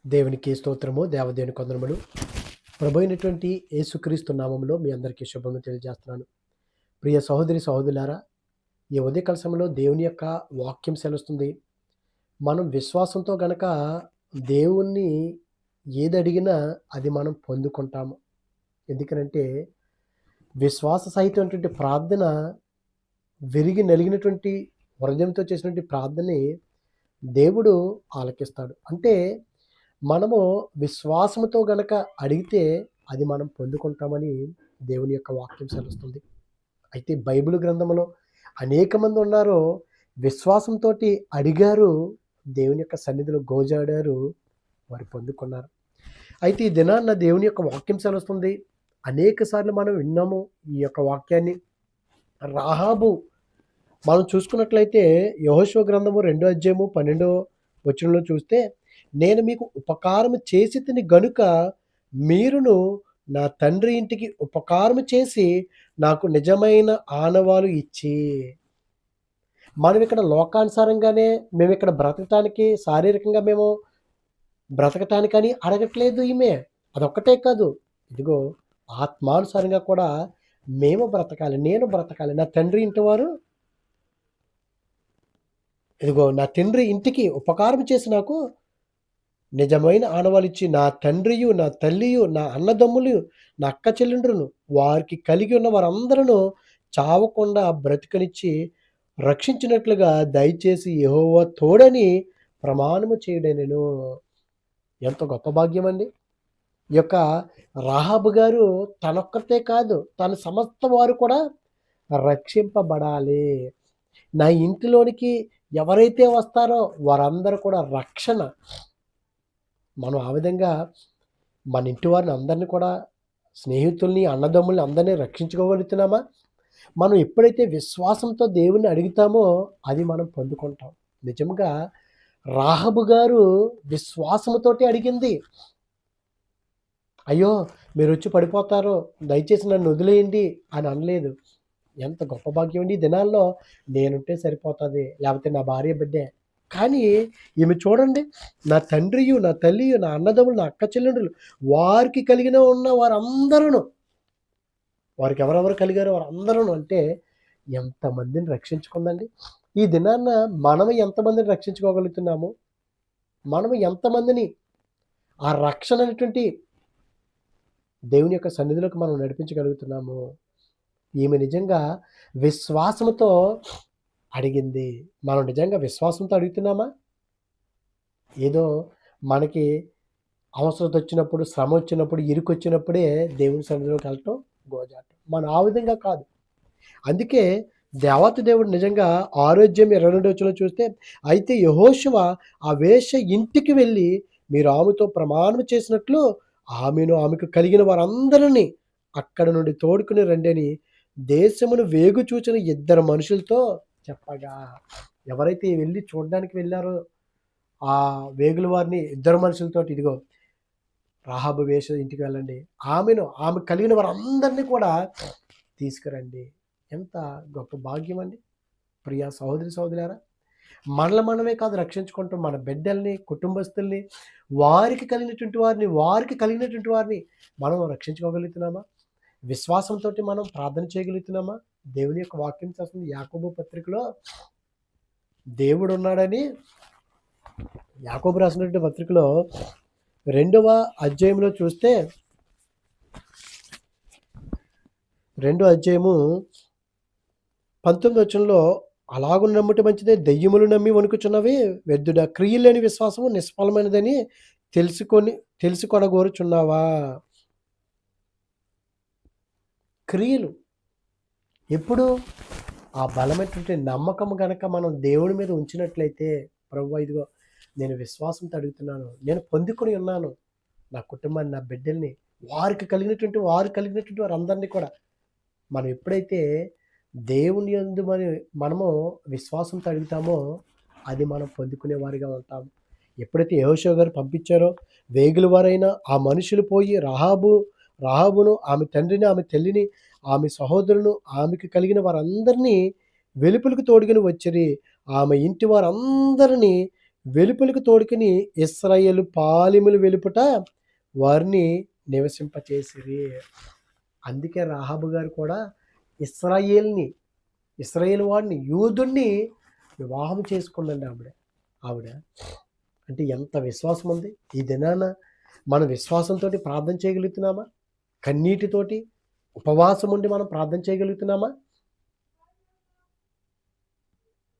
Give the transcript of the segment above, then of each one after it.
దేవునికి స్తోత్రము, దేవదేవుని కొందరములు. ప్రభు అయినటువంటి యేసుక్రీస్తు నామములో మీ అందరికీ శుభములు తెలియజేస్తున్నాను. ప్రియ సహోదరి సహోదరులారా, ఈ ఉదయకాల సమయంలో దేవుని యొక్క వాక్యం సెలవుస్తుంది. మనం విశ్వాసంతో గనక దేవుణ్ణి ఏది అడిగినా అది మనం పొందుకుంటాము. ఎందుకనంటే విశ్వాస సహితమైనటువంటి ప్రార్థన, విరిగి నలిగినటువంటి హృదయంతో చేసినటువంటి ప్రార్థనని దేవుడు ఆలకిస్తాడు. అంటే మనము విశ్వాసముతో గనక అడిగితే అది మనం పొందుకుంటామని దేవుని యొక్క వాక్యం సెలవుస్తుంది. అయితే బైబిల్ గ్రంథంలో అనేక మంది ఉన్నారు, విశ్వాసంతో అడిగారు, దేవుని యొక్క సన్నిధిలో గోజాడారు, వారు పొందుకున్నారు. అయితే ఈ దినాన్న దేవుని యొక్క వాక్యం సెలవుస్తుంది. అనేక సార్లు మనం విన్నాము ఈ యొక్క వాక్యాన్ని. రాహాబు మనం చూసుకున్నట్లయితే యెహోషువ గ్రంథము 2వ అధ్యాయము 12వ వచనంలో చూస్తే, నేను మీకు ఉపకారము చేసి తిని గనుక మీరును నా తండ్రి ఇంటికి ఉపకారము చేసి నాకు నిజమైన ఆనవాలు ఇచ్చి. మనం ఇక్కడ లోకానుసారంగానే మేము ఇక్కడ బ్రతకటానికి, శారీరకంగా మేము బ్రతకటానికని అడగట్లేదు ఈమె. అదొక్కటే కాదు, ఇదిగో ఆత్మానుసారంగా కూడా మేము బ్రతకాలి, నేను బ్రతకాలి. నా తండ్రి ఇంటి వారు ఇదిగో నా తండ్రి ఇంటికి ఉపకారం చేసి నాకు నిజమైన ఆనవాళ్ళు ఇచ్చి, నా తండ్రియు, నా తల్లియు, నా అన్నదమ్ములు, నా అక్క చెల్లెండ్రును, వారికి కలిగి ఉన్న వారందరూ చావకుండా బ్రతికనిచ్చి రక్షించినట్లుగా దయచేసి యెహోవా తోడని ప్రమాణము చేయడనెను. ఎంత గొప్ప భాగ్యం అండి! ఈ యొక్క రాహాబు గారు తనొక్కతే కాదు, తన సమస్త వారు కూడా రక్షింపబడాలి. నా ఇంటిలోనికి ఎవరైతే వస్తారో వారందరూ కూడా రక్షణ. మనం ఆ విధంగా మన ఇంటి వారిని అందరినీ కూడా, స్నేహితుల్ని, అన్నదమ్ముల్ని అందరినీ రక్షించుకోగలుగుతున్నామా? మనం ఎప్పుడైతే విశ్వాసంతో దేవుణ్ణి అడుగుతామో అది మనం పొందుకుంటాం. నిజంగా రాహాబు గారు విశ్వాసముతోటి అడిగింది. అయ్యో మీరు వచ్చి పడిపోతారు, దయచేసి నన్ను వదిలేయండి అని అనలేదు. ఎంత గొప్ప భాగ్యం అండి! ఈ దినాల్లో నేనుంటే సరిపోతుంది, లేకపోతే నా భార్య బిడ్డే. కానీ ఈమె చూడండి, నా తండ్రియు, నా తల్లియు, నా అన్నదమ్ములు, నా అక్క చెల్లెండ్రులు, వారికి కలిగిన ఉన్న వారందరూ, వారికి ఎవరెవరు కలిగారో వారందరూ అంటే ఎంతమందిని రక్షించుకుందండి. ఈ దినాన్న మనం ఎంతమందిని రక్షించుకోగలుగుతున్నాము? మనం ఎంతమందిని ఆ రక్షణ అనేటువంటి దేవుని యొక్క సన్నిధిలోకి మనం నడిపించగలుగుతున్నాము? ఈమె నిజంగా విశ్వాసంతో అడిగింది. మనం నిజంగా విశ్వాసంతో అడుగుతున్నామా? ఏదో మనకి అవసరత వచ్చినప్పుడు, శ్రమ వచ్చినప్పుడు, ఇరుకొచ్చినప్పుడే దేవుని సన్నిధిలోకి వెళ్ళటం, గోజాటం. మనం ఆ విధంగా కాదు. అందుకే దేవాతి దేవుడు నిజంగా ఆరోగ్యం 22 వచనంలో చూస్తే, అయితే యెహోషువ ఆ వేశ్య ఇంటికి వెళ్ళి మీరు ఆమెతో ప్రమాణం చేసినట్లు ఆమెను, ఆమెకు కలిగిన వారందరినీ అక్కడ నుండి తోడుకుని రండని దేశమును వేగు చూచిన 2 మనుషులతో చెప్పగా. ఎవరైతే వెళ్ళి చూడడానికి వెళ్ళారో ఆ వేగుల వారిని 2 మనుషులతోటి, ఇదిగో రాహాబు వేశ్య ఇంటికి వెళ్ళండి, ఆమెను, ఆమె కలిగిన వారందరినీ కూడా తీసుకురండి. ఎంత గొప్ప భాగ్యం అండి! ప్రియ సహోదరి సహోదరులారా, మనమే కాదు రక్షించుకుంటాం, మన బిడ్డల్ని, కుటుంబస్తుల్ని, వారికి కలిగినటువంటి వారిని మనం రక్షించుకోగలుగుతున్నామా? విశ్వాసంతో మనం ప్రార్థన చేయగలుగుతున్నామా? దేవుని యొక్క వాక్యం చేస్తుంది. యాకోబు పత్రికలో దేవుడు ఉన్నాడని, యాకోబు రాసినటువంటి పత్రికలో 2వ అధ్యాయంలో చూస్తే, 2వ అధ్యాయము 19వ వచనంలో, అలాగు నమ్ముట మంచిదే, దెయ్యములు నమ్మి వణుకుచున్నవి వ్యర్థుడ, క్రియలు లేని విశ్వాసము నిష్ఫలమైనదని తెలుసుకొనగోరుచున్నావా? క్రియలు ఎప్పుడు? ఆ బలమైనటువంటి నమ్మకం గనక మనం దేవుడి మీద ఉంచినట్లయితే, ప్రభువా ఇదిగో నేను విశ్వాసంతో అడుగుతున్నాను, నేను పొందుకొని ఉన్నాను, నా కుటుంబాన్ని, నా బిడ్డల్ని, వారు కలిగినటువంటి వారందరినీ కూడా, మనం ఎప్పుడైతే దేవుని యందు మనము విశ్వాసంతో అడుగుతామో అది మనం పొందుకునే వారిగా ఉంటాము. ఎప్పుడైతే యెహోషువ గారు పంపించారో వేగుల వారైన ఆ మనుషులు పోయి రాహాబును, ఆమె తండ్రిని, ఆమె తల్లిని, ఆమె సహోదరులను, ఆమెకు కలిగిన వారందరినీ వెలుపలికి తోడుకొని వచ్చిరి. ఆమె ఇంటి వారందరినీ వెలుపలికి తోడుకుని ఇశ్రాయేలు పాలెములు వెలుపట వారిని నివసింపచేసిరి. అందుకే రాహాబు గారు కూడా ఇశ్రాయేల్ వాడిని, యూదుణ్ణి వివాహం చేసుకుందండి ఆవిడ. అంటే ఎంత విశ్వాసం ఉంది. ఈ దినాన మనం విశ్వాసంతో ప్రార్థన చేయగలుగుతున్నామా? కన్నీటితోటి ఉపవాసం ఉండి మనం ప్రార్థన చేయగలుగుతున్నామా?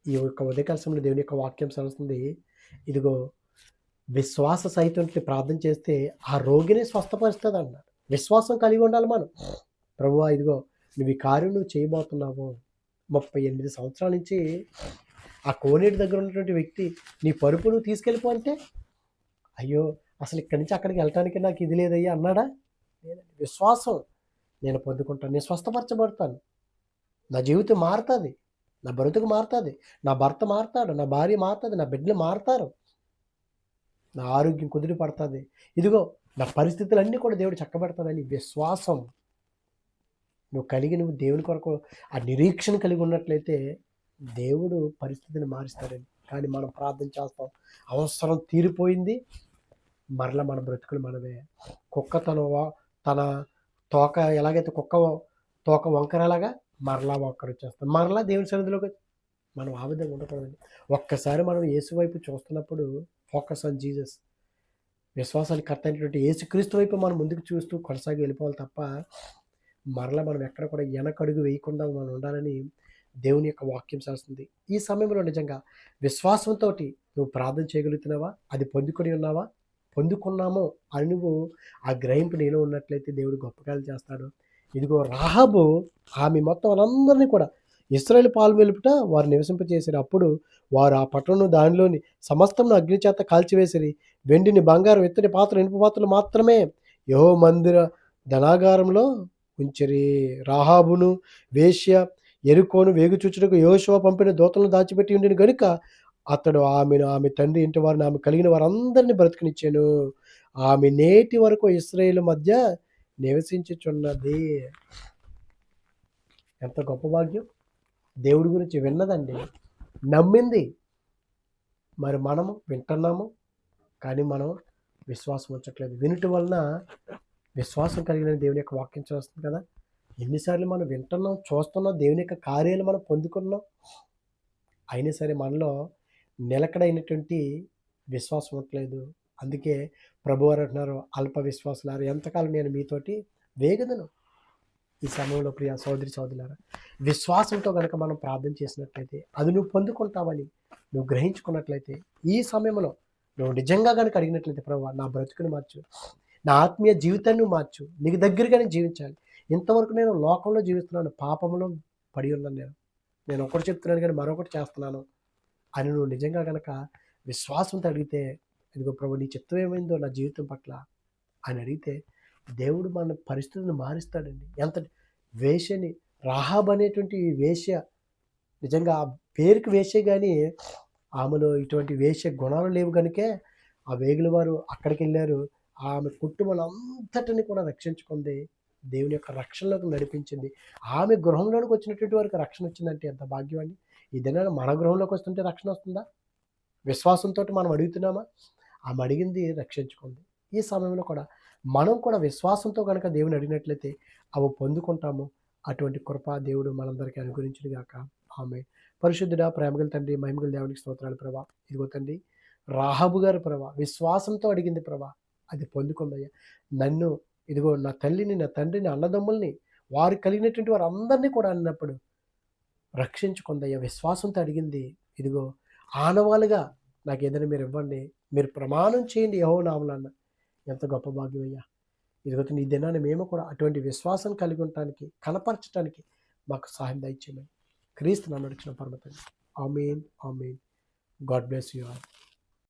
ఈ యొక్క ఉదయకాల సమయంలో దేవుని యొక్క వాక్యం సెలవుస్తుంది, ఇదిగో విశ్వాస సహితంతో ప్రార్థన చేస్తే ఆ రోగిని స్వస్థపరుస్తుంది అన్నారు. విశ్వాసం కలిగి ఉండాలి మనం. ప్రభువా, ఇదిగో నువ్వు ఈ కార్యం నువ్వు చేయబోతున్నావు. 38 సంవత్సరాల నుంచి ఆ కోనేటి దగ్గర ఉన్నటువంటి వ్యక్తి నీ పరుపు నువ్వు తీసుకెళ్ళిపో అంటే, అయ్యో అసలు ఇక్కడి నుంచి అక్కడికి వెళ్ళటానికి నాకు ఇది లేదయ్యా అన్నాడా? లేదండి. విశ్వాసం, నేను పొందుకుంటాను, నేను స్వస్థపరచబడతాను, నా జీవితం మారుతుంది, నా బ్రతుకు మారుతుంది, నా భర్త మారుతాడు, నా భార్య మారుతుంది, నా బిడ్డలు మారుతారు, నా ఆరోగ్యం కుదిరి పడుతుంది, ఇదిగో నా పరిస్థితులన్నీ కూడా దేవుడు చక్కబెడతాడని విశ్వాసం నువ్వు దేవుని కొరకు ఆ నిరీక్షణ కలిగి ఉన్నట్లయితే దేవుడు పరిస్థితిని మారుస్తాడని. కానీ మనం ప్రార్థన చేస్తాం, అవసరం తీరిపోయింది, మరలా మన బ్రతుకులు మనమే. కుక్క తన తోక ఎలాగైతే కుక్క తోక వంకరలాగా మరలా వచ్చేస్తాం, మరలా దేవుని సన్నిధిలోకి మనం ఆ విధంగా ఉండకూడదండి. ఒక్కసారి మనం యేసు వైపు చూస్తున్నప్పుడు ఫోకస్ ఆన్ జీసస్, విశ్వాసానికి కర్త అయినటువంటి యేసుక్రీస్తు వైపు మనం ముందుకు చూస్తూ కొనసాగి వెళ్ళిపోవాలి తప్ప మరలా మనం ఎక్కడ కూడా వెనకడుగు వేయకుండా మనం ఉండాలని దేవుని యొక్క వాక్యం చేస్తుంది. ఈ సమయంలో నిజంగా విశ్వాసంతో నువ్వు ప్రార్థన చేయగలుగుతున్నావా? అది పొందుకున్నామో అని నువ్వు ఆ గ్రహింపు నీలో ఉన్నట్లయితే దేవుడు గొప్పకాలు చేస్తాడు. ఇదిగో రాహాబు ఆమె మొత్తం వాళ్ళందరినీ కూడా ఇశ్రాయేలు పాలు వెలుపుట వారు నివసింపచేసారు. అప్పుడు వారు ఆ పట్టణం దానిలోని సమస్తం అగ్ని చేత కాల్చివేసిరి. వెండిని, బంగారం, ఇత్తడి పాత్రలు, ఇనుప పాత్రలు మాత్రమే యెహోవా మందిర ధనాగారంలో ఉంచిరి. రాహాబును వేశ్య యెరికోను వేగుచూచుటకు యెహోషువ పంపిన దూతలను దాచిపెట్టి ఉండిన గనుక అతడు ఆమెను, ఆమె తండ్రి ఇంటి వారిని, ఆమె కలిగిన వారందరినీ బ్రతికినిచ్చాను. ఆమె నేటి వరకు ఇశ్రాయేలు మధ్య నివసించుచున్నది. ఎంత గొప్ప భాగ్యం! దేవుడి గురించి విన్నదండి, నమ్మింది. మరి మనము వింటున్నాము, కానీ మనం విశ్వాసం ఉంచట్లేదు. వినుట వలన విశ్వాసం కలిగిన దేవుని యొక్క వాక్యం చేస్తుంది కదా. ఎన్నిసార్లు మనం వింటున్నాం, చూస్తున్నాం, దేవుని యొక్క కార్యాలు మనం పొందుకున్నాం, అయినా సరే మనలో నిలకడైనటువంటి విశ్వాసం ఉండట్లేదు. అందుకే ప్రభువారు అంటున్నారు, అల్ప విశ్వాసులారా ఎంతకాలం నేను మీతోటి వేగదను. ఈ సమయంలో ప్రియ సోదరి సోదరులారా, విశ్వాసంతో కనుక మనం ప్రార్థన చేసినట్లయితే అది నువ్వు పొందుకుంటావని నువ్వు గ్రహించుకున్నట్లయితే, ఈ సమయంలో నువ్వు నిజంగా కనుక అడిగినట్లయితే, ప్రభువా నా బ్రతుకుని మార్చు, నా ఆత్మీయ జీవితాన్ని మార్చు, నీకు దగ్గరగానే జీవించాలి, ఇంతవరకు నేను లోకంలో జీవిస్తున్నాను, పాపంలో పడి ఉన్నాను, నేను ఒకటి చెప్తున్నాను కానీ మరొకటి చేస్తున్నాను అని నువ్వు నిజంగా కనుక విశ్వాసంతో అడిగితే, ఇదిగో ప్రభు నీ చిత్తం ఏమైందో నా జీవితం పట్ల అని అడిగితే దేవుడు మన పరిస్థితిని మారుస్తాడండి. ఎంత వేశ్యని, రాహాబ్ అనేటువంటి వేశ్య, నిజంగా ఆ పేరుకి వేశ్య కానీ ఆమెలో ఇటువంటి వేశ్య గుణాలు లేవు కనుకే ఆ వేగుల వారు అక్కడికి వెళ్ళారు. ఆమె కుటుంబం అంతటిని కూడా రక్షించుకుంది, దేవుని యొక్క రక్షణలోకి నడిపించింది. ఆమె గృహంలోనికి వచ్చినటువంటి వారికి రక్షణ వచ్చిందంటే ఎంత భాగ్యం అండి. ఈ దినాన మన గృహంలోకి వస్తుంటే రక్షణ వస్తుందా? విశ్వాసంతో మనం అడుగుతున్నామా? ఆమె అడిగింది, రక్షించుకుంది. ఈ సమయంలో కూడా మనం కూడా విశ్వాసంతో కనుక దేవుని అడిగినట్లయితే అవి పొందుకుంటాము. అటువంటి కృప దేవుడు మనందరికీ అనుగ్రహించును గాక. ఆమేన్. పరిశుద్ధుడా, ప్రేమగల తండ్రి, మహిమగల దేవునికి స్తోత్రాలు ప్రభా. ఇదిగో తండ్రి, రాహాబు గారు ప్రభా విశ్వాసంతో అడిగింది ప్రభా, అది పొందుకుందయ్యా. నన్ను, ఇదిగో నా తల్లిని, నా తండ్రిని, అన్నదమ్ముల్ని, వారు కలిగినటువంటి వారు అందరినీ కూడా అన్నప్పుడు రక్షించుకుందయ్యా. విశ్వాసంతో అడిగింది, ఇదిగో ఆనవాలుగా నాకు ఏదైనా మీరు ఇవ్వండి, మీరు ప్రమాణం చేయండి యెహోవా నామమున. ఎంత గొప్ప భాగ్యం అయ్యా. ఇదిగో ఈ దినాన్ని మేము కూడా అటువంటి విశ్వాసం కలిగి ఉండటానికి, కనపరచడానికి మాకు సహాయం దయచేయమని క్రీస్తు నామమున అడుగుచున్నాం పరమ తండ్రి. Amen, amen. God bless you all.